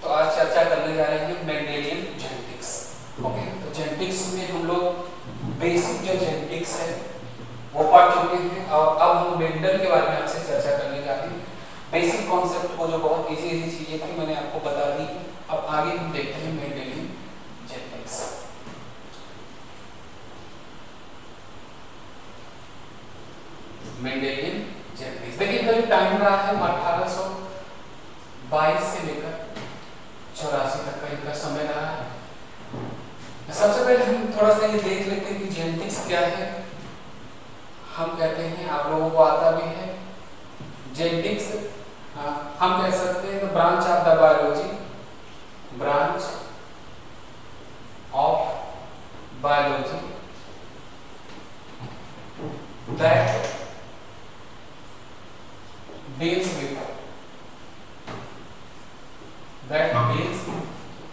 तो आज चर्चा करने जा रहे हैं मेंडेलियन जेनेटिक्स। ओके, तो जेनेटिक्स में हम लोग बेसिक जो जेनेटिक्स है वो पढ़ चुके हैं और अब हम मेंडल के बारे में आपसे चर्चा करने जा रहे हैं। बेसिक कॉन्सेप्ट को जो बहुत इजी चीजें थी मैंने आपको बता दी। अब आगे हम देखते हैं मेंडेलियन जेनेटिक्स। मेंडेलियन जेनेटिक्स देखिए करीब टाइम रहा है 1822 से लेकर 84 तक का इनका समय रहा है। सबसे पहले हम थोड़ा सा ये देख लेते हैं कि जेनेटिक्स क्या है। हम कहते हैं, आप लोगों को आता भी है, जेनेटिक्स हम कह सकते हैं branch of the biology, branch of biology that deals with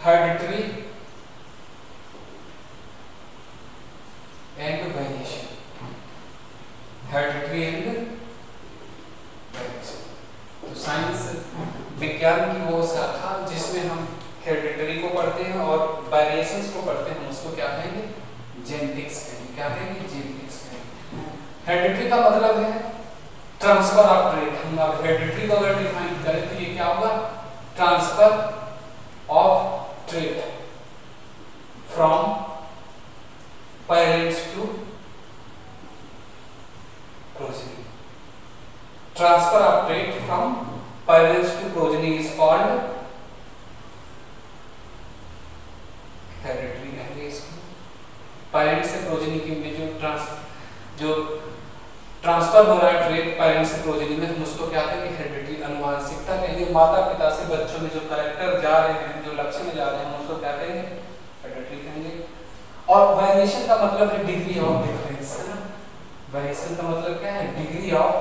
hereditary and variation, hereditary and variation। तो साइंस विज्ञान की वो शाखा जिसमें हम हेरिडिटरी को पढ़ते हैं और वेरिएशंस को पढ़ते हैं, हम उसको क्या कहेंगे? जेनेटिक्स कहेंगे। क्या कहेंगे? जेनेटिक्स कहेंगे। हेरिडिटरी का मतलब है ट्रांसफर ऑफ ट्रेट। हम अब हेरिडिटरी को अगर डिफाइन करें तो ये क्या होगा? Transfer of trait from parents to progeny. Transfer of trait from parents to progeny is called hereditary कहेंगे इसको। पेरेंट्स से प्रोजेनी के में जो ट्रांसफर हो रहा है ट्रेट पेरेंट्स से प्रोजेनी में, हम उसको क्या कहेंगे? हेरिडिटरी, अनुवांशिकता कहेंगे। माता पिता से बच्चों में जो कैरेक्टर जा रहे हैं, जो लक्ष्य में जा रहे हैं, हम उसको क्या कहेंगे? हेरिडिटरी कहेंगे। और वेरिएशन का मतलब है डिग्री ऑफ डिफरेंस, है ना। वेरिएशन का मतलब क्या है? डिग्री ऑफ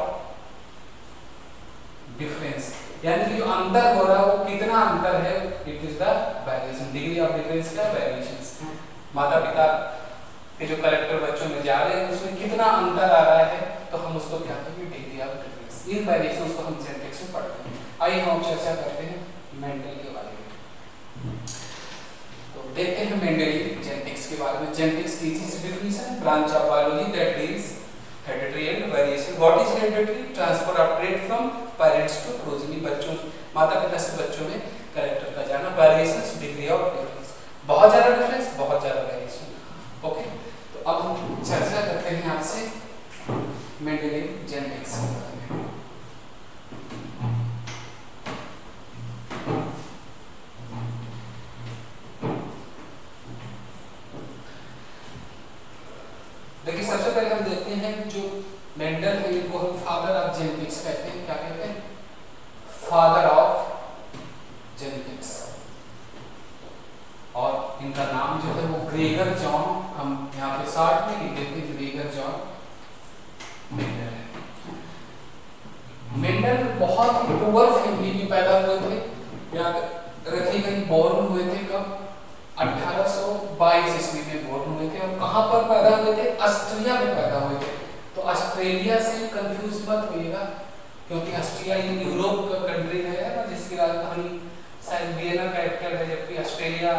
डिफरेंस, यानी कि जो अंतर हो रहा है वो कितना अंतर है, it is the variation. Degree of difference का वेरिएशन, माता पिता के जो कैरेक्टर बच्चों में जा रहे हैं उसमें कितना अंतर आ रहा है, तो हम उसको क्या कहेंगे? Degree of difference. In variations को हम जेनेटिक्स में पढ़ते हैं। आइए हम चर्चा करते हैं मेंडल के बारे में। तो देखते हैं मेंडेलियन जेनेटिक्स के बारे में। जेनेटिक्स की इजी सी डेफिनेशन है, branch of biology that deals hereditary and variation. What is hereditary? Transfer of trait from parents to progeny, बच्चों माता पिता से बच्चों में कैरेक्टर का जाना। वेरिएशंस, डिग्री ऑफ डिफरेंस, बहुत ज्यादा डिफरेंस, बहुत ज्यादा वेरिएशन। ओके, तो अब हम चर्चा करते हैं आपसे मेंडेलियन जेनेटिक्स के बारे में। देखिए सबसे पहले हम देखते हैं जो मेंडल है, इनको हम फादर ऑफ जेनेटिक्स कहते हैं। क्या कहते हैं? Father of genetics. और इनका नाम जो है वो ग्रेगर जॉन, हम यहाँ पे शॉर्ट में लिख देते हैं ग्रेगर जॉन मेंडल है। मेंडल बहुत ही पुअर फैमिली में पैदा हुए थे। याद रखिए कहीं बोर्न हुए थे कब? 1822 ईस्वी में बोर्न हुए थे। और कहाँ पर पैदा हुए थे? ऑस्ट्रिया में पैदा हुए थे। तो ऑस्ट्रेलिया से कंफ्यूज मत होइएगा, क्योंकि ऑस्ट्रिया यूरोप का कंट्री है ना, जिसकी राजधानी शायद वियना कैपिटल है, जबकि ऑस्ट्रेलिया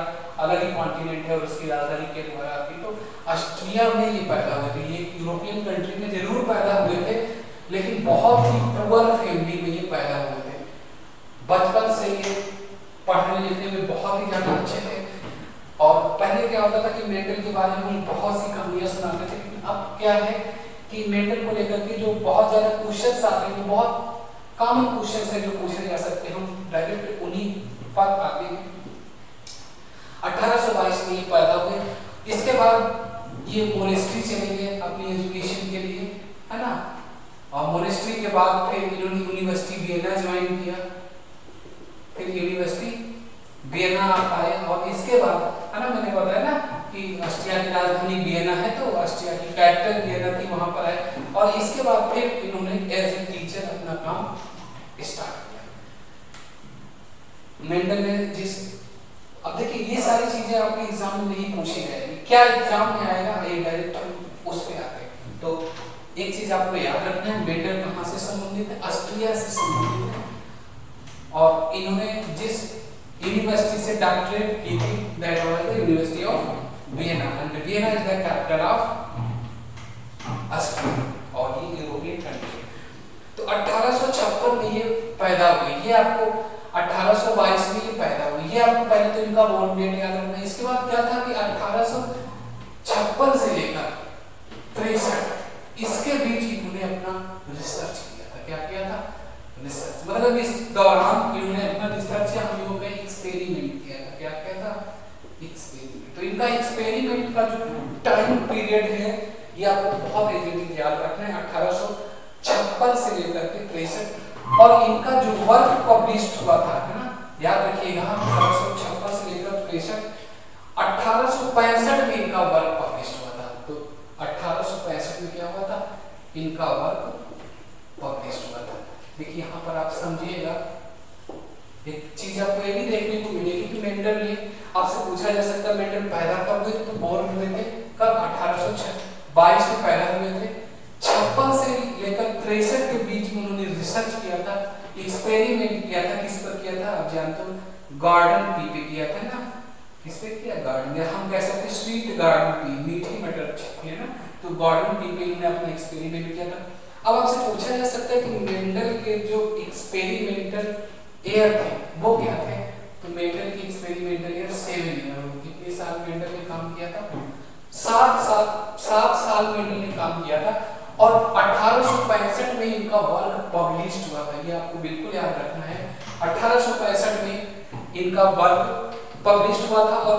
अलग ही कॉन्टिनेंट है और उसकी राजधानी के द्वारा आती। तो ऑस्ट्रिया में ये पैदा हुए थे। ये यूरोपियन कंट्री में जरूर पैदा हुए थे, लेकिन बहुत ही पुअर फैमिली में ये पैदा हुए थे। बचपन से ये पढ़ने लिखने में बहुत ही ज्यादा अच्छे थे। और पहले क्या होता था कि मेंडल के बारे में हम बहुत सी कहानियां सुनाते थे, लेकिन अब क्या है कि मेंडल को लेकर के जो बहुत ज्यादा क्वेश्चंस आते हैं, बहुत कॉमन क्वेश्चंस है जो पूछे जा सकते हैं, हम डायरेक्ट उन्हीं पर आते हैं। 1822 में ये पैदा हुए। इसके बाद ये मोनेस्ट्री चले गए अपनी एजुकेशन के लिए, है ना। और मोनेस्ट्री के बाद फिर इन्होंने यूनिवर्सिटी वियना ज्वाइन किया, फिर यूनिवर्सिटी वियना आए। और इसके बाद, है ना, मैंने बताया ना कि ऑस्ट्रिया की राजधानी वियना है, तो ऑस्ट्रिया की कैपिटल वियना थी, वहां पर आए। और इसके बाद फिर इन्होंने एज ए टीचर अपना काम स्टार्ट किया। मेंडल ने जिस, अब देखिए ये सारी चीजें आपके एग्जाम में नहीं पूछी जाएगी। क्या एग्जाम में आएगा? ये डायरेक्ट उस पे आते हैं। तो एक चीज आपको याद रखना है, मेंडल कहाँ से संबंधित संबंधित है, ऑस्ट्रिया से संबंधित है, और इन्होंने जिस यूनिवर्सिटी से डॉक्टरेट की थी that was the university of Vienna, and Vienna is the capital of Austria और ये यूरोपियन कंट्री। तो 1856 में ये पैदा हुई, ये आपको 1822 में ये पैदा हुई, ये आपको पहले तो इनका बॉर्न डेट याद रखना है। इसके बाद क्या था कि 1856 से लेकर 63 इसके बीच इन्होंने अपना रिसर्च किया था। क्या किया था? रिसर्च, मतलब इस दौरान इन्होंने अपना रिसर्च या हम लोगों का एक्सपेरिमेंट किया था। क्या किया था? एक्सपेरिमेंट। तो इनका एक्सपेरिमेंट का जो टाइम पीरियड है ये आपको बहुत इजीली याद रखना है, 1856 से लेकर के 63, और इनका जो वर्क पब्लिश्ड हुआ था, है ना, याद रखिएगा, 1856 से लेकर 63, 1865 में इनका वर्क पब्लिश्ड हुआ था। तो 1865 में क्या हुआ था? इनका वर्क पब्लिश्ड हुआ था। देखिए यहाँ पर आप समझिएगा, एक चीज आपको ये भी देखने को मिलेगी कि मेंडल ने, आपसे पूछा जा सकता है मेंडल पैदा कब हुए, तो बोर्न हुए थे कब? 1822 में पैदा हुए थे। 56 से लेकर 63 के बीच में उन्होंने रिसर्च किया था, एक्सपेरिमेंट किया था। किस पर किया था? आप जानते हो, गार्डन पी पे किया था ना। किस पे किया? गार्डन, या हम कह सकते हैं स्वीट गार्डन पी, मीठी मटर है ना, तो गार्डन पी पे इन्होंने अपना एक्सपेरिमेंट किया था। अब आपसे पूछा जा सकता है कि मेंडल के जो एक्सपेरिमेंटल ईयर थे वो क्या थे? तो मेंडल की एक्सपेरिमेंटल ईयर 7 ईयर। कितने साल मेंडल ने काम किया था? 7 साल मेंडल ने काम किया था, और 1865 में इनका वर्क पब्लिश्ड हुआ था। ये आपको बिल्कुल याद रखना है, 1865 में इनका वर्क पब्लिश्ड हुआ था, और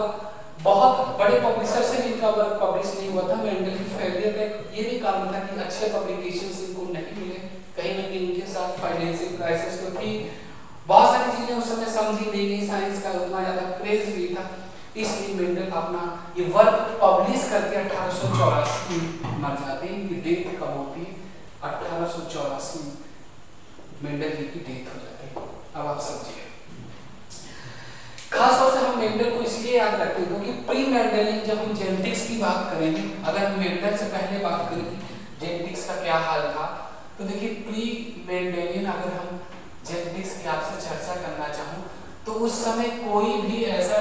बहुत बड़े पब्लिशर से इनका वर्क पब्लिश नहीं हुआ था। मेंडल की फेलियर का ये भी कारण था कि अच्छे पब्लिकेशंस इनको नहीं मिले, कहीं न कहीं इनके साथ फाइनेंशियल क्राइसिस तो थी, बहुत सारी चीजें उस समय समझी नहीं गई, साइंस का उतना ज्यादा क्रेज नहीं था, इसलिए मेंडल अपना ये वर्क पब्लिश करके 1884 में मर जाते हैं। इनकी डेथ कब होती है? 1884 में मेंडल जी की डेथ हो जाती है। अब आप समझिए, खास तौर से हम मेंडल को इसलिए याद रखते हैं क्योंकि प्री मेंडेलियन, जब हम जेनेटिक्स की बात करेंगे, अगर हम मेंडल से पहले बात करें जेनेटिक्स का क्या हाल था, तो देखिए प्री मेंडेलियन अगर हम जेनेटिक्स की आपसे चर्चा करना चाहूं तो उस समय कोई भी ऐसा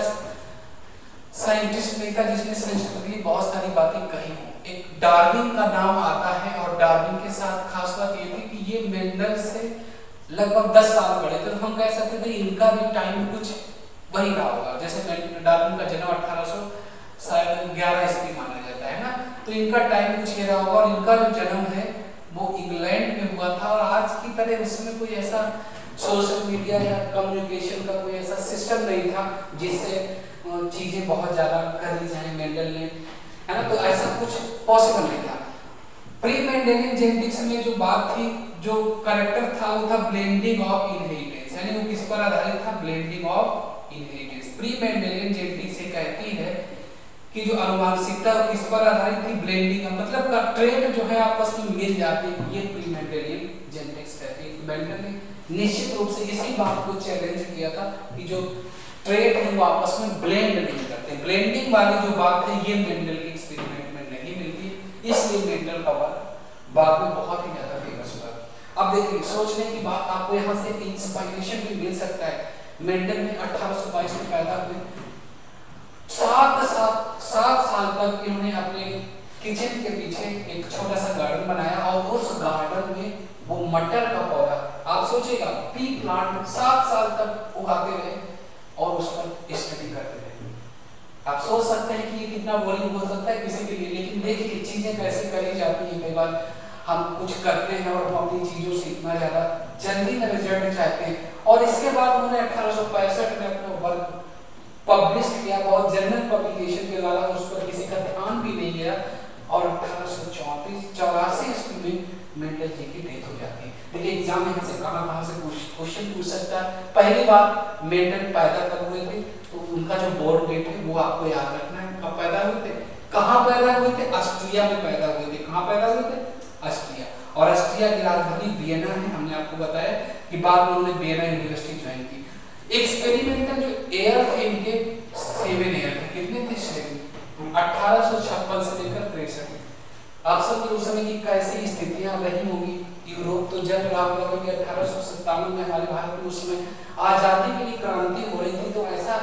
साइंटिस्ट नहीं था जिसने संस्कृति बहुत सारी बातें कही हो। एक डार्विन का नाम आता है, और डार्विन के साथ खास बात ये थी कि ये मेंडल से लगभग 10 साल बड़े थे, तो हम कह सकते थे इनका भी टाइम कुछ वही रहा होगा। जैसे डार्विन का जन्म 1811 ईस्वी माना जाता है ना, तो इनका टाइम कुछ ये रहा होगा, और इनका जो जन्म है वो इंग्लैंड में हुआ था, और आज की तरह उसमें कोई ऐसा सोशल मीडिया या कम्युनिकेशन का कोई ऐसा सिस्टम नहीं था जिससे चीजें बहुत ज्यादा कर दी जाए मेंडल ने, है ना, तो ऐसा कुछ पॉसिबल नहीं था। प्री मेंडेलियन जेनेटिक्स में जो बात थी, जो कैरेक्टर था वो था ब्लेंडिंग ऑफ इनहेरिटेंस, यानी वो किस पर आधारित था? Blending of inheritance. Pre Mendelian genetics से कहती है कि जो आनुवंशिकता किस पर आधारित थी? ब्लेंडिंग, मतलब का ट्रेड जो है आपस में मिल जाते हैं, ये प्री मेंडेलियन जेनेटिक्स कहती है। मेंडल ने निश्चित रूप से इसी बात को चैलेंज किया था कि जो ट्रेड है वो आपस में ब्लेंड नहीं करते। ब्लेंडिंग वाली जो बात है ये मेंडल के एक्सपेरिमेंट में नहीं मिलती, इसलिए मेंडल का वर्क बाद में बहुत ही ज्यादा फेमस हुआ। अब देखिए, सोचने की बात, आपको यहाँ से इंस्पिरेशन भी मिल सकता है। मेंडल ने 1822 में पैदा हुए, 7 साल तक इन्होंने अपने किचन के पीछे एक छोटा सा गार्डन बनाया, और उस गार्डन में वो मटर का पौधा, आप सोचिएगा, पी प्लांट 7 साल तक उगाते रहे और उस पर स्टडी करते रहे। आप सोच सकते हैं कि ये कितना बोरिंग हो सकता है किसी के लिए, लेकिन देखिए चीजें कैसे करी जाती है। कई बार हम कुछ करते हैं और हम अपनी चीजों से इतना ज्यादा जल्दी में रिजल्ट चाहते हैं, और इसके बाद उन्होंने 1865 में अपना वर्क पब्लिश किया, बहुत जर्नल पब्लिकेशन के द्वारा उस पर किसी का ध्यान भी नहीं गया, और 1884 ईस्वी में मेंडल जी की डेथ हो जाती है। देखिए एग्जाम में से कहां से क्वेश्चन पूछ सकता है। पहली बात, मेंडल पैदा कब हुए थे, तो उनका जो बोर्न डेट है वो आपको याद रखना है। कब पैदा हुए थे, कहां पैदा हुए थे? ऑस्ट्रिया में पैदा हुए थे। कहां पैदा हुए थे? ऑस्ट्रिया, और ऑस्ट्रिया की राजधानी वियना है। हमने आपको बताया कि बाद में उन्होंने वियना यूनिवर्सिटी ज्वाइन की। एक्सपेरिमेंटल जो ईयर थे इनके 7 ईयर थे। कितने थे? 7। 1856 से लेकर 63। आप सब उस समय की कैसी स्थितियां रही होंगी, यूरोप तो जल रहा होगा कि 1857 में हमारे भारत में उस समय आजादी के लिए क्रांति हो रही थी, तो ऐसा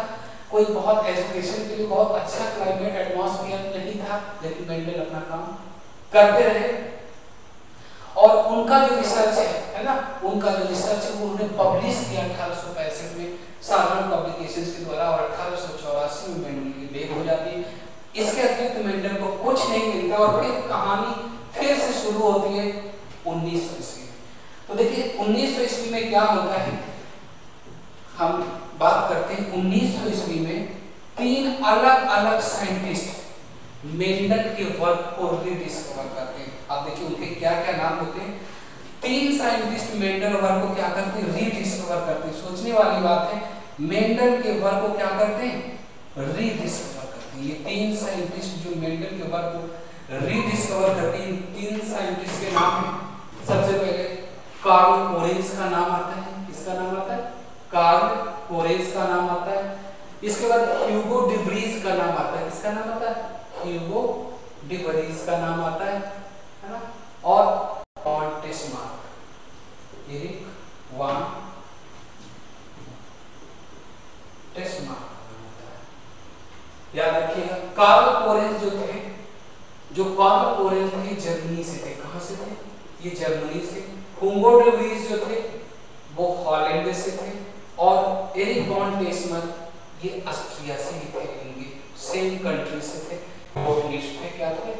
कोई बहुत एजुकेशन के लिए बहुत अच्छा क्लाइमेट एटमॉस्फेयर नहीं था, लेकिन मेंडल अपना काम करते रहे। और उनका जो रिसर्च है ना, उनका जो रिसर्च है वो उन्होंने पब्लिश किया 1865 में साधारण पब्लिकेशंस के द्वारा, और 1884 में मेंडल की डेथ हो जाती है। इसके अतिरिक्त मेंडल को कुछ नहीं मिलता और फिर कहानी फिर से शुरू होती है 1900 ईस्वी में। तो देखिए 1900 ईस्वी में क्या होता है, हम बात करते हैं 1900 ईस्वी में 3 अलग अलग साइंटिस्ट मेंडल के वर्क को रीडिस्कवर करते हैं। आप देखिए उनके क्या क्या नाम होते हैं। 3 साइंटिस्ट मेंडल वर्क को क्या करते हैं, रीडिस्कवर करते हैं। सोचने वाली बात है, मेंडल के वर्क को क्या करते हैं, रीडिस्कवर करते हैं। ये 3 साइंटिस्ट जो मेंडल के वर्क को रीडिस्कवर करते हैं, 3 साइंटिस्ट के नाम हैं। सबसे पहले कार्ल कोरेंस का नाम आता है। किसका नाम आता है, कार्ल कोरेंस का नाम आता है। इसके बाद ह्यूगो डी व्रीज का नाम आता है। किसका नाम आता है, ह्यूगो डी व्रीज का नाम आता है ना। और टेस्मार्क, एरिक वान टेस्मार्क याद रखिएगा। कार्ल कोरेंस जो थे, जो कार्ल कोरेंस थे जर्मनी से थे। कहां से थे, ये जर्मनी से। ह्यूगो डी व्रीज जो थे वो हॉलैंड से थे, और एरिक वॉन टेस्मार्क ये ऑस्ट्रिया से ही थे। इनके सेम कंट्री से थे। बोटनिस्ट थे, क्या थे,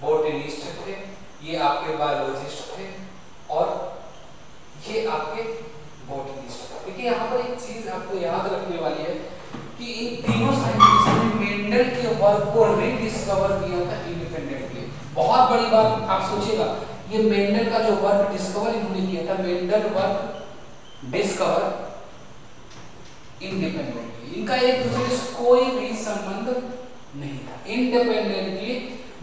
बोटनिस्ट थे। ये आपके बायोलॉजिस्ट थे और ये आपके बोटनिस्ट थे। देखिए यहाँ पर एक चीज आपको याद रखने वाली है कि इन तीनों साइंटिस्टों ने मेंडल के वर्क को रीडिस्कवर किया था इंडिपेंडेंटली। बहुत बड़ी बात आप सोचिएगा, ये मेंडल का जो वर्क डिस्कवर इन्होंने किया था, मेंडल वर्क डिस्कवर इंडिपेंडेंटली। इनका एक दूसरे से कोई भी संबंध नहीं था। इंडिपेंडेंटली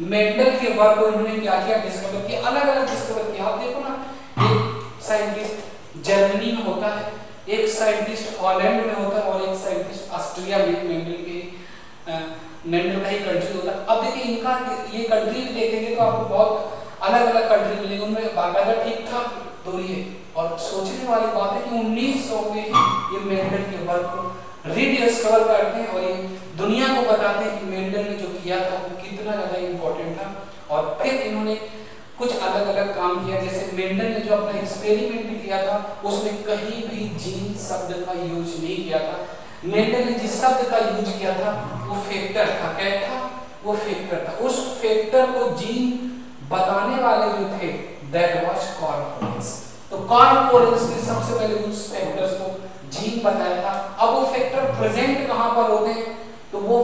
मेंडल के वर्क को इन्होंने क्या किया, डिस्कवर किया, अलग अलग डिस्कवर किया। आप देखो ना, एक साइंटिस्ट जर्मनी में होता है, एक साइंटिस्ट हॉलैंड में होता है, और एक साइंटिस्ट ऑस्ट्रिया में मेंडल का ही कंट्री होता है। अब देखिए इनका ये कंट्री भी देखेंगे तो आपको बहुत अलग अलग कंट्री मिलेंगे, उनमें बाकायदा ठीक ठाक दूरी है। और सोचने वाली बात है कि 1900 में ये मेंडल के वर्क को रीडिस्कवर करते हैं और ये दुनिया को बताते हैं कि मेंडल ने जो किया था वो कितना ज्यादा इम्पोर्टेंट था। और फिर इन्होंने कुछ अलग अलग काम किया। जैसे मेंडल ने जो अपना एक्सपेरिमेंट किया था उसमें कहीं भी जीन शब्द का यूज नहीं किया था। मेंडल ने जिस शब्द का यूज किया था वो फैक्टर था। क्या था, वो फैक्टर था। उस फैक्टर को जीन बताने वाले जो थे दैट वाज कार्ल कोरेंस। तो कार्ल कोरेंस ने सबसे पहले उस फैक्टर्स को जीन बताया था। अब वो फैक्टर प्रेजेंट कहां पर होते हैं, तो वो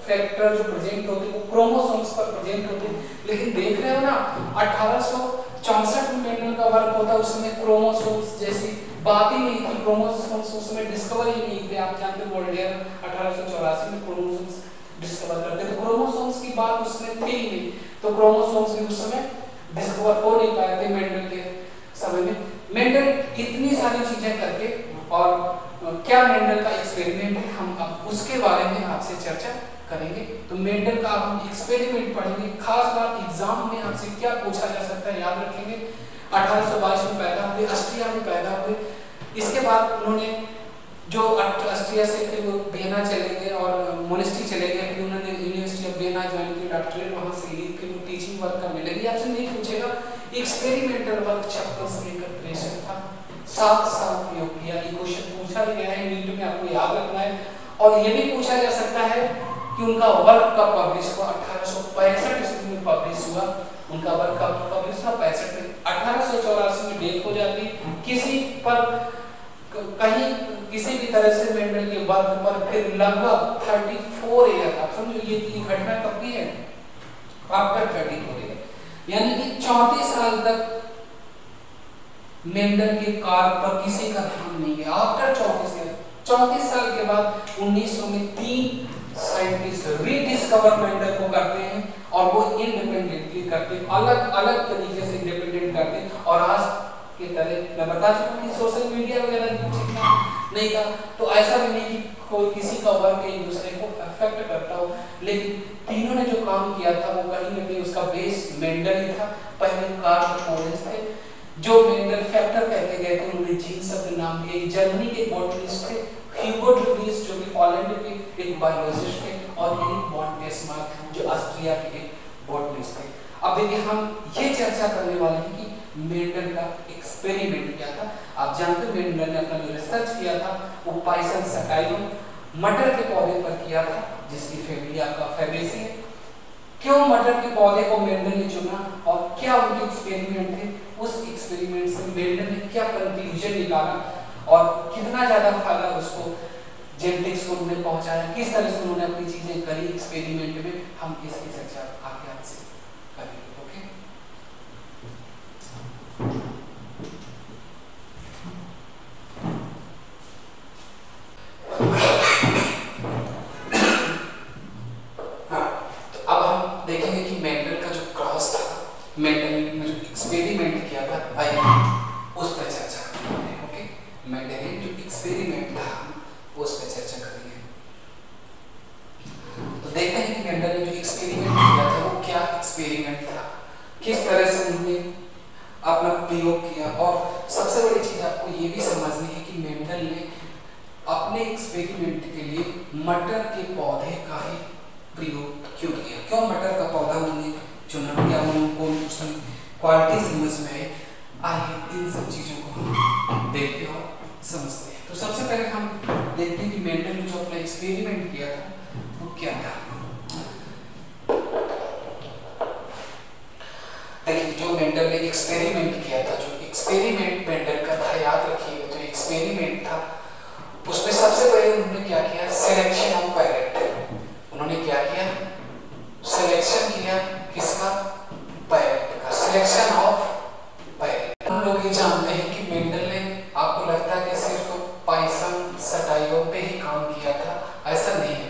फैक्टर जो प्रेजेंट होते हैं वो क्रोमोसोम्स पर प्रेजेंट होते हैं। लेकिन देख रहे हो ना, 1864 में मेंडल का वर्क होता है, उसमें क्रोमोसोम्स जैसी बात ही नहीं थी। क्रोमोसोम्स उसमें डिस्कवर ही नहीं थे। आप जानते हो मोल्डेयर 1884 में क्रोमोसोम्स डिस्कवर करते, तो क्रोमोसोम्स की बात उसमें थी ही नहीं। तो क्रोमोसोम्स भी उस समय डिस्कवर हो नहीं पाए थे मेंडल के समय में। मेंडल इतनी सारी चीजें करके, और क्या मेंडल का एक्सपेरिमेंट है, हम अब उसके बारे में आपसे चर्चा करेंगे। तो मेंडल का हम एक्सपेरिमेंट पढ़ेंगे। खास बात एग्जाम में आपसे क्या पूछा जा सकता है याद रखेंगे। 1822 में पैदा हुए, ऑस्ट्रिया में पैदा हुए। इसके बाद उन्होंने जो ऑस्ट्रिया से थे वो वियना चले गए और मोनेस्ट्री चले गए। फिर उन्होंने यूनिवर्सिटी ऑफ वियना ज्वाइन की, डॉक्टरेट वहां से ली, फिर वो टीचिंग वर्क करने लगी। आपसे नहीं पूछेगा, एक्सपेरिमेंटल वर्क चैप्टर्स लेकर प्रेशर था, 7 साल प्रयोग किया। ये क्वेश्चन पूछा भी गया है नीट में, आपको याद रखना है। और ये भी पूछा जा सकता है कि उनका वर्क कब पब्लिश हुआ। 1865 ईस्वी में पब्लिश हुआ। उनका वर्क कब पब्लिश हुआ, 65 में। 1884 में डेथ हो जाती। किसी पर कहीं किसी भी तरह से मेंडल के वर्क पर फिर लगभग 34 ईयर, आप समझो ये घटना कब की है, आफ्टर 34 ईयर, यानी कि 34 साल तक मेंडल के कार्य पर किसी का ध्यान नहीं गया। आफ्टर 34 साल के बाद 1900 में 3 साइंटिस्ट रीडिस्कवर मेंडल को करते हैं और वो इंडिपेंडेंटली करते हैं, अलग अलग तरीके से इंडिपेंडेंट करते हैं। और आज के तरह मैं बता चुका हूं कि सोशल मीडिया वगैरह नहीं था, तो ऐसा भी नहीं कि कोई किसी का वर्क एक दूसरे को अफेक्ट करता हो। लेकिन तीनों ने जो काम किया था वो कहीं ना कहीं उसका बेस मेंडल ही था। पहले कार्ल कोरेंस थे जो मेंडल फैक्टर कहते गए थे उन्होंने जीन शब्द नाम दिए। जर्मनी के बॉटनिस्ट थे ह्यूगो ड्यूलिस जो कि हॉलैंड के एक बायोलॉजिस्ट थे, और एरिक वॉन बिस्मार्क जो ऑस्ट्रिया के एक बॉटनिस्ट थे। अब देखिए हम ये चर्चा करने वाले हैं कि मेंडल का एक्सपेरिमेंट क्या था। आप जानते हो मेंडल ने अपना जो रिसर्च किया था वो पाइसन सटाइलम मटर के पौधे पर किया था, जिसकी फैमिली आपका फैबेसी है। क्यों मटर के पौधे को मेंडल ने चुना और क्या उनके एक्सपेरिमेंट थे, उस एक्सपेरिमेंट से मेंडल ने क्या कंक्लूजन निकाला और कितना ज्यादा फायदा उसको जेनेटिक्स को उन्होंने पहुंचाया, किस तरह से उन्होंने अपनी चीजें करी एक्सपेरिमेंट में, हम इसकी चर्चा आगे आपसे करेंगे। ओके, मेंडल ने जो एक्सपेरिमेंट किया था आइए उस पर चर्चा करेंगे। ओके, मेंडल ने जो एक्सपेरिमेंट था उस पर चर्चा करेंगे। तो देखते हैं कि मेंडल ने जो एक्सपेरिमेंट किया था वो क्या एक्सपेरिमेंट था, किस तरह से उन्होंने अपना प्रयोग किया। और सबसे बड़ी चीज आपको ये भी समझनी है कि मेंडल ने अपने एक्सपेरिमेंट के लिए मटर के पौधे का ही प्रयोग क्यों किया, क्यों मटर का पौधा उन्होंने चुना, क्या उनको उसमें क्वालिटी समझ में है। आइए इन सब चीजों को हम देखते और समझते हैं। तो सबसे पहले हम देखते हैं कि मेंडल ने जो अपना एक्सपेरिमेंट किया था वो क्या था। देखिए जो मेंडल ने एक्सपेरिमेंट किया था, जो एक्सपेरिमेंट मेंडल का था, याद रखिए जो एक्सपेरिमेंट था उसमें सबसे पहले उन्होंने क्या किया, सिलेक्शन ऑफ पैरेट। उन्होंने क्या किया, सिलेक्शन किया, किसका, पैरेट का, सिलेक्शन ऑफ पैरेट। हम लोग ये जानते हैं कि मेंडल ने, आपको लगता है कि सिर्फ पाइसन सटाइलम पे ही काम किया था, ऐसा नहीं है।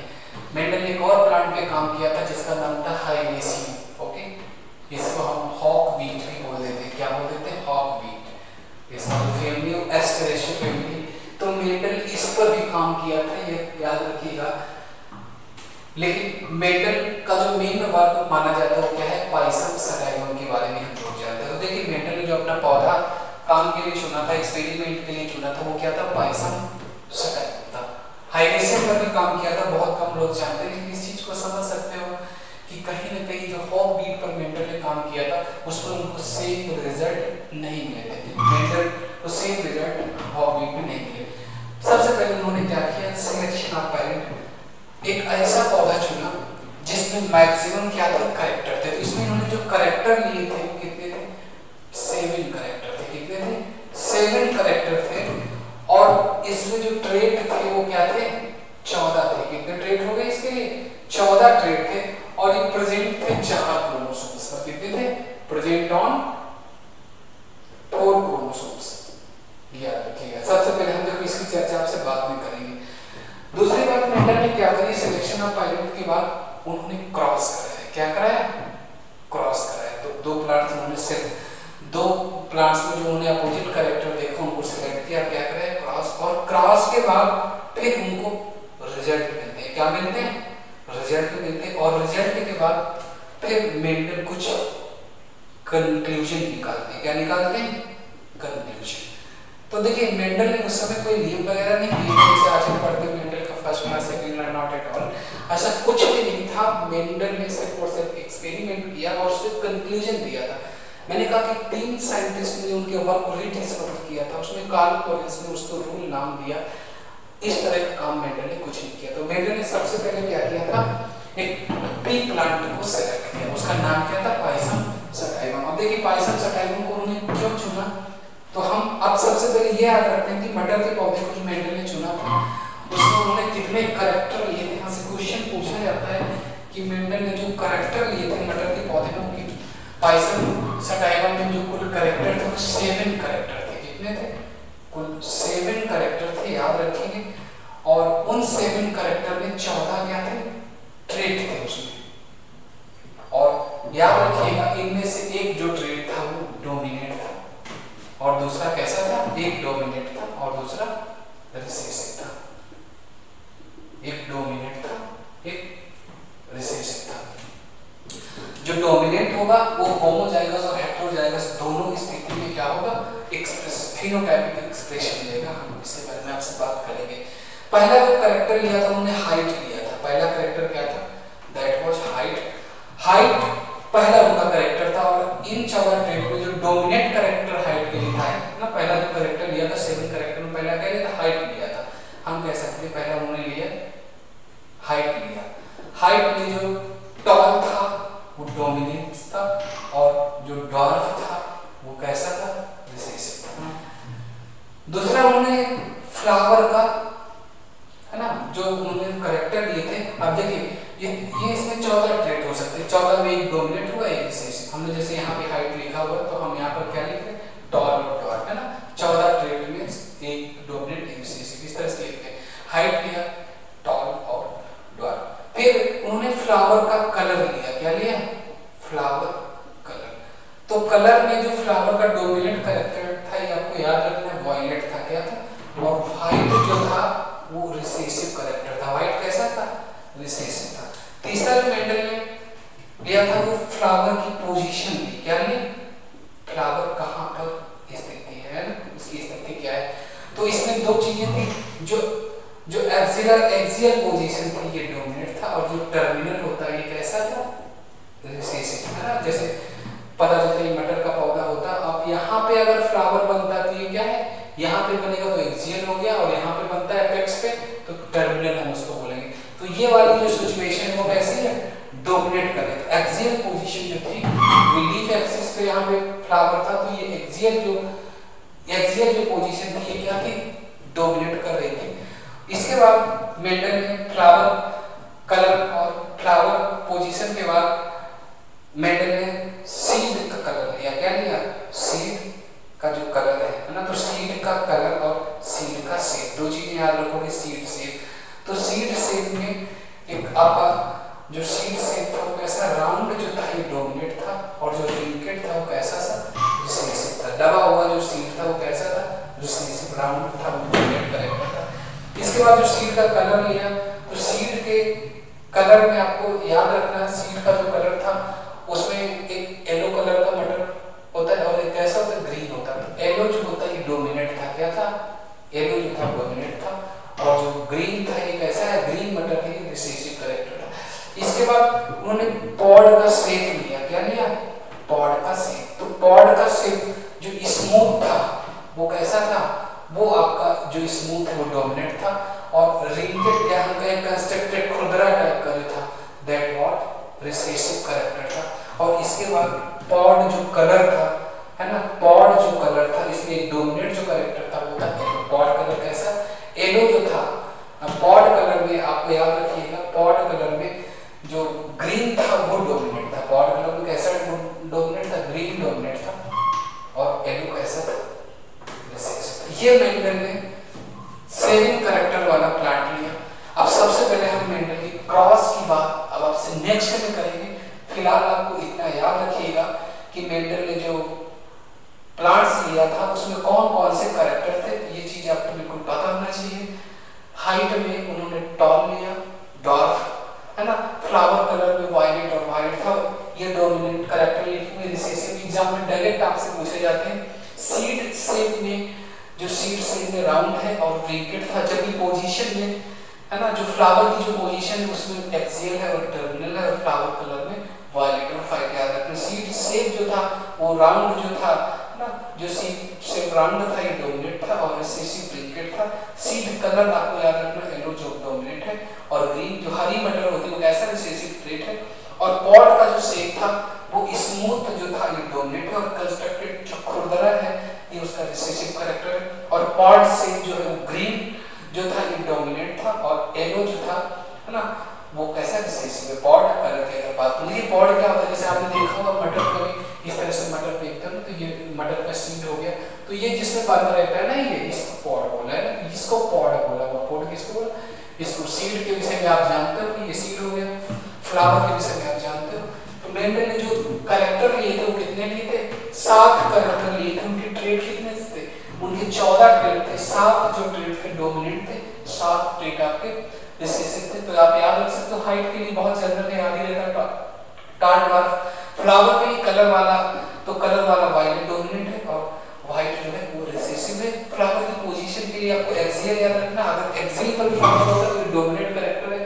मेंडल ने एक और प्लांट पे काम किया था जिसका नाम था हाइनेसियम। ओके, इसको हम हॉक बीट भी बोल देते हैं। क्या बोल देते हैं, हॉक बीट। इसका फैमिली एस्टेरेशिया फैमिली। तो मेंडल इस पर भी काम किया था, ये याद रखिएगा। लेकिन मेंडल का जो मेन वर्क माना जाता है वो क्या है, पाइसन सटाइलम के बारे में हम लोग जानते हैं। तो देखिए मेंडल ने जो अपना पौधा काम के लिए चुना था, एक्सपेरिमेंट के लिए चुना था, वो क्या था, पाइसन सटाइलम था। हाइनेसियम पर भी काम किया था, बहुत कम लोग जानते हैं। लेकिन इस चीज को समझ सकते हो कि कहीं ना कहीं जो हॉक बीट पर मेंडल ने काम किया था उस पर उनको सेम रिजल्ट नहीं मिले थे। मेंडल को सेम रिजल्ट हॉक बीट में नहीं मिले। सबसे पहले उन्होंने क्या किया, सिलेक्शन ऑफ पैरेंट, एक ऐसा पौधा चुना जिसमें मैक्सिमम क्या थे, कैरेक्टर थे। तो इसमें इन्होंने जो कैरेक्टर लिए थे वो कितने थे, 7 कैरेक्टर थे। कितने थे, 7 कैरेक्टर थे। और इसमें जो ट्रेट थे वो क्या थे, 14 थे। कितने ट्रेट हो गए इसके लिए, 14 ट्रेट थे। और ये प्रेजेंट थे 4 क्रोमोसोम्स पर। कितने थे, प्रेजेंट ऑन 4 क्रोमोसोम्स। याद रखिएगा। सबसे पहले हम देखो इसकी चर्चा आपसे बाद में करेंगे। दूसरी बात मेंडल ने क्या करी, सिलेक्शन ऑफ पैरेंट के बाद उन्होंने क्रॉस कराया। क्या कराया, क्रॉस कराया। तो दो प्लांट्स में जो उन्होंने अपोजिट कैरेक्टर देखा उनको सिलेक्ट किया, क्या कराया, क्रॉस। और क्रॉस के बाद फिर उनको रिजल्ट मिलते हैं। क्या मिलते हैं, रिजल्ट मिलते हैं। और रिजल्ट के बाद फिर मेंडल कुछ कंक्लूजन निकालते हैं। क्या निकालते हैं, कंक्लूजन। तो देखिए मेंडल ने उस समय कोई नियम वगैरह नहीं दिए थे, जैसे आज हम पढ़ते हैं मेंडल का first class second class, not at all. ऐसा कुछ भी नहीं था। मेंडल ने सिर्फ और सिर्फ एक्सपेरिमेंट किया और उससे कंक्लूजन दिया था। मैंने कहा कि 3 साइंटिस्ट ने उनके वर्क को रीडिस्कवर किया था, उसमें कार्ल कोलिन्स ने उसको रूल नाम दिया। इस तरह का काम मेंडल ने कुछ नहीं किया। तो मेंडल ने सबसे पहले क्या किया था, एक ट्री प्लांट को सेलेक्ट किया, उसका नाम क्या था, पाइसन सटाइलम। अब देखिए पाइसन सटाइलम को उन्होंने क्यों चुना, तो हम अब सबसे पहले ये याद रखते हैं कि मटर के पौधे को जो मेंडल ने चुना था उसमें उन्होंने कितने कैरेक्टर लिए थे। यहाँ से क्वेश्चन पूछा जाता है कि मेंडल ने जो कैरेक्टर लिए थे मटर के पौधे में, उनकी पाइसन सटाइलम में जो कुल कैरेक्टर थे वो 7 कैरेक्टर थे। कितने थे, कुल 7 कैरेक्टर थे, याद रखिए। और उन 7 कैरेक्टर में 14 क्या थे, ट्रेट थे उसमें। और याद रखिएगा इनमें से एक जो ट्रेट था वो डोमिनेट था और दूसरा कैसा था, एक डोमिनेट था और दूसरा रिसेसिव था। एक डोमिनेट था, एक रिसेसिव था। जो डोमिनेट होगा वो होमोजाइगस और हेटेरोजाइगस दोनों स्थिति में क्या होगा, फिनोटाइपिक एक्सप्रेशन मिलेगा। हम इसके बारे में आपसे बात करेंगे। पहला जो कैरेक्टर लिया था उन्होंने हाइट लिया था। पहला कैरेक्टर क्या था? That was height. हाइट पहला उनका कैरेक्टर था और इन 14 ट्रेट में जो डोमिनेंट कैरेक्टर हाइट के लिए था ना, पहला जो कैरेक्टर लिया था 7 कैरेक्टर में पहला क्या लिया था? हाइट लिया था। हम कह सकते हैं पहला उन्होंने लिया हाइट लिया। हाइट में जो टॉल था वो डोमिनेंट था और जो ड्वार्फ था वो कैसा था? रिसेसिव था। दूसरा उन्होंने फ्लावर का है ना, जो उन्होंने कैरेक्टर लिए थे। अब देखिए ये इसमें 14 ट्रेट हो सकते हैं। 14 में एक डोमिनेंट हुआ, एक रिसेसिव। हमने जैसे यहाँ पे हाइट लिखा हुआ तो हम यहाँ पर क्या लिखते हैं? टॉल और ड्वार्फ, है ना। 14 ट्रेट में एक डोमिनेंट, एक रिसेसिव, इस तरह से लिखते हैं। हाइट लिया, टॉल और ड्वार्फ। फिर उन्होंने फ्लावर का कलर लिया। क्या लिया? Flower colour. तो कलर में जो फ्लावर का डोमिनेंट कैरेक्टर था ये आपको याद रखना है, वायलेट था। क्या था? और व्हाइट जो था वो रिसेसिव कैरेक्टर था। व्हाइट कैसा था? रिसेसिव था। तीसरा जो मेंडल ने लिया था वो फ्लावर की पोजीशन ली। क्या ली? फ्लावर कहाँ पर स्थिति है, उसकी स्थिति क्या है। तो इसमें दो चीजें थी, जो एक्सियल पोजीशन थी ये डोमिनेंट था और जो टर्मिनल होता है ये कैसा था? रिसेसिव, है ना। जैसे पता चलता है मटर का पौधा होता, अब यहाँ पे अगर फ्लावर बनता तो ये क्या है? यहाँ पे बनेगा तो एक्सियल हो गया और यहाँ पे बनता है एपेक्स पे तो टर्मिनल हम उसको बोलेंगे। तो ये वाली जो सिचुएशन है वो कैसी है? डोमिनेट करे। तो एक्सियल पोजीशन जो थी वो लीफ एक्सिस पे यहाँ पे फ्लावर था, तो ये एक्सियल जो पोजीशन थी ये क्या थी? डोमिनेट कर रही थी। इसके बाद मेंडल ने फ्लावर कलर और फ्लावर पोजीशन के बाद मेंडल ने सीड का कलर लिया। क्या लिया? सीड का जो कलर है ना, तो सीड का कलर और सीड का शेप, दो चीजें याद रखोगे। सीड शेप, तो सीड शेप में एक आपका जो सीड शेप था वो कैसा? राउंड जो था ये डोमिनेट था और जो रिंकेट था वो कैसा सा? रिसेसिव था। दबा हुआ जो सीड था वो कैसा था? रिसेसिव। राउंड था वो डोमिनेट कैरेक्टर था। इसके बाद जो सीड का कलर लिया तो सीड के कलर में आपको याद रखना है सीड का जो कलर था उसमें एक येलो कलर का मटर होता है और एक कैसा होता है? ग्रीन होता है। येलो जो होता है ये डोमिनेट था। क्या था? येलो जो था डोमिनेट था और जो ग्रीन था ये कैसा है? ग्रीन मटर है, ये रिसेसिव कैरेक्टर था। इसके बाद उन्होंने पॉड का शेप लिया। क्या लिया? पॉड का शेप। तो पॉड का शेप जो स्मूथ था वो कैसा था? वो आपका जो स्मूथ है वो डोमिनेट था और रिंकेट या हम कहें कंस्ट्रक्टेड खुरदरा टाइप का जो था दैट व्हाट? रिसेसिव कैरेक्टर था। और इसके बाद पॉड जो कलर था, है ना, पॉड जो कलर था इसमें एक डोमिनेट जो कैरेक्टर था वो था येलो। पॉड कलर कैसा? येलो जो था। पॉड कलर में आपको याद रखिएगा, पॉड कलर में जो ग्रीन था वो डोमिनेट था। पॉड कलर में कैसा डोमिनेट था? ग्रीन डोमिनेट था और येलो कैसा था? रिसेसिव। ये मेंडल ने 7 कैरेक्टर वाला प्लांट लिया। अब सबसे पहले हम मेंडल की क्रॉस की बात अब आपसे नेक्स्ट में करेंगे। फिलहाल आपको इतना याद रखिएगा कि मेंडल ने जो प्लांट्स लिया था उसमें कौन कौन से कैरेक्टर थे, ये चीज आपको बिल्कुल पता होना चाहिए। हाइट में उन्होंने टॉल लिया, डॉर्फ, है ना। फ्लावर कलर में वायलेट और वाइट था, ये डोमिनेंट कैरेक्टर लिखे हुए। रिसेसिव एग्जाम में डायरेक्ट आपसे पूछे जाते हैं। सीड शेप में जो सीड शेप में राउंड है और रिंकेट था, जबकि पोजीशन में है ना जो फ्लावर की जो पोजीशन है उसमें एक्सियल है और टर्मिनल है और फ्लावर कलर में वायलेट और वाइट। याद रखना सीड शेप जो था वो राउंड जो था ना, जो सीड शेप राउंड था ये डोमिनेट था और रिसेसिव रिंकेट था। सीड कलर आपको याद रखना येलो जो डोमिनेट है और ग्रीन जो हरी मटर होती है वो कैसा? रिसेसिव ट्रेट है। और पॉड का जो शेप था वो स्मूथ जो था ये डोमिनेट है और कंस्ट्रक्टेड जो खुरदरा है ये उसका रिसेसिव कैरेक्टर है। और पॉड शेप जो है वो ग्रीन जो था ये डोमिनेट था और येलो जो था, है ना, वो कैसा? रिसेसिव है। पॉड कलर की अगर बात करें, ये पॉड क्या होता है? जैसे आपने देखा होगा मटर कभी इस तरह से मटर फेंकते हैं तो ये मटर का सीड हो गया, तो ये जिसमें बंद रहता है ना ये इसको पॉड बोला है ना, इसको पॉड बोला। पॉड किसको बोला? इसको। सीड के विषय में आप जानते हो कि ये सीड हो गया। फ्लावर के विषय में आप जानते हो। तो मेंडल ने जो कैरेक्टर लिए थे वो कितने लिए थे? 7 कैरेक्टर लिए थे। उनके ट्रेट कितने थे? उनके 14 ट्रेट थे। 7 जो ट्रेट थे डोमिनेंट थे, 7 ट्रेट आपके रिसेसिव थे। तो आप याद रख सकते हो हाइट के लिए बहुत जनरल याद ही रहता है टॉल ड्वार्फ। फ्लावर में कलर वाला तो कलर वाला वायलेट डोमिनेंट है और व्हाइट जो है वो रिसेसिव है लिए आपको एक्सियल याद रखना, अगर एक्सियल पर फाउंड होता है तो डोमिनेंट कैरेक्टर है,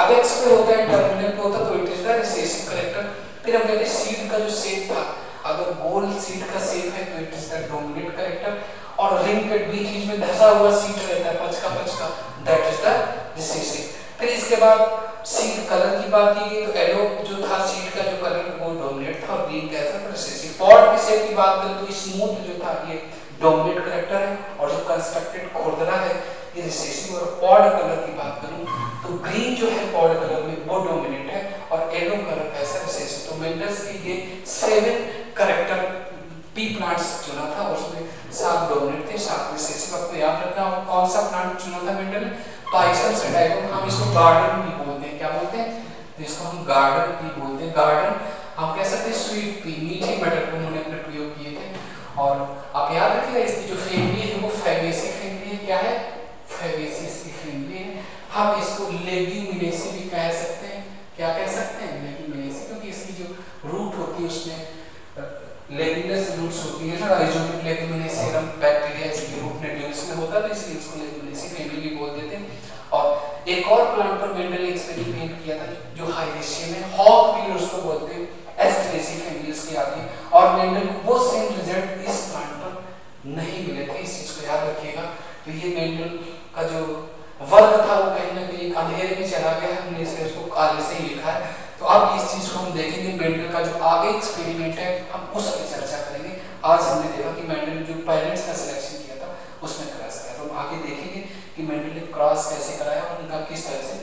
अपेक्स पे होता है, टर्मिनल पे होता है तो it is the recessive character. फिर हम कहते हैं सीड का जो शेप था, अगर गोल सीड का शेप है तो it is the dominant character, और रिंग के बीच में धसा हुआ सीड रहता है पचका दैट इज द रिसेसिव। फिर इसके बाद सीड कलर की बात की गई तो येलो जो था सीड का जो कलर वो डोमिनेट था और ग्रीन कैसा था रिसेसिव। पॉड की शेप की बात करें तो स्मूथ जो था ये डोमिनेट कैरेक्टर है, और जो कंस्ट्रक्टेड खुरदरा है ये रिसेसिव। और पॉड कलर की बात करूं तो ग्रीन जो है पॉड कलर में वो डोमिनेट है और येलो कलर कैसा रिसेसिव। तो मेंडल्स के ये 7 कैरेक्टर पी प्लांट्स चुना था, उसमें 7 डोमिनेट थे 7 रिसेसिव। आपको याद रखना और कौन सा प्लांट चुना था मेंडल ने, पाइसम सेडाइवम। हम इसको गार्डन भी बोलते हैं, क्या बोलते हैं, तो इसको हम गार्डन भी बोलते हैं। गार्डन हम कह सकते हैं स्वीट पी, मीठी मटर को उन्होंने अपने प्रयोग किए थे। और आप याद रखिएगा इसकी जो फैमिली है वो फैबेसी फैमिली है, क्या है, फैबेसी इसकी फैमिली है। हम इसको लेग्यूमिनेसी भी कह सकते हैं, क्या कह सकते हैं, लेग्यूमिनेसी, क्योंकि इसकी जो रूट होती है उसमें लेग्यूमिनस रूट्स होती है ना, राइजोबियम लेग्यूमिनेसियम बैक्टीरिया इसकी रूट नोड्यूल्स में होता है, तो इसलिए इसको लेग्यूमिनेसी फैमिली भी बोल देते हैं। और एक और प्लांट पर मेंडल ने एक्सपेरिमेंट किया था जो हाइरेशियम है, हॉक भी उसको बोलते हैं, एस्ट्रेसी फैमिली उसकी आती है, और मेंडल को वो सेम रिजल्ट इस प्लांट पर नहीं मिले थे, इस चीज को याद रखिएगा। तो ये मेंडल का जो वर्क था वो कहीं ना कहीं अंधेरे में चला गया है, हमने इसलिए उसको काले से ही लिखा है। तो अब इस चीज को हम देखेंगे मेंडल का जो आगे एक्सपेरिमेंट है हम उस पर चर्चा करेंगे। आज हमने देखा कि मेंडल ने जो पेरेंट्स का सिलेक्शन किया था उसमें क्रॉस किया, तो हम आगे देखेंगे कि मेंडल ने क्रॉस कैसे कराया और उनका किस तरह से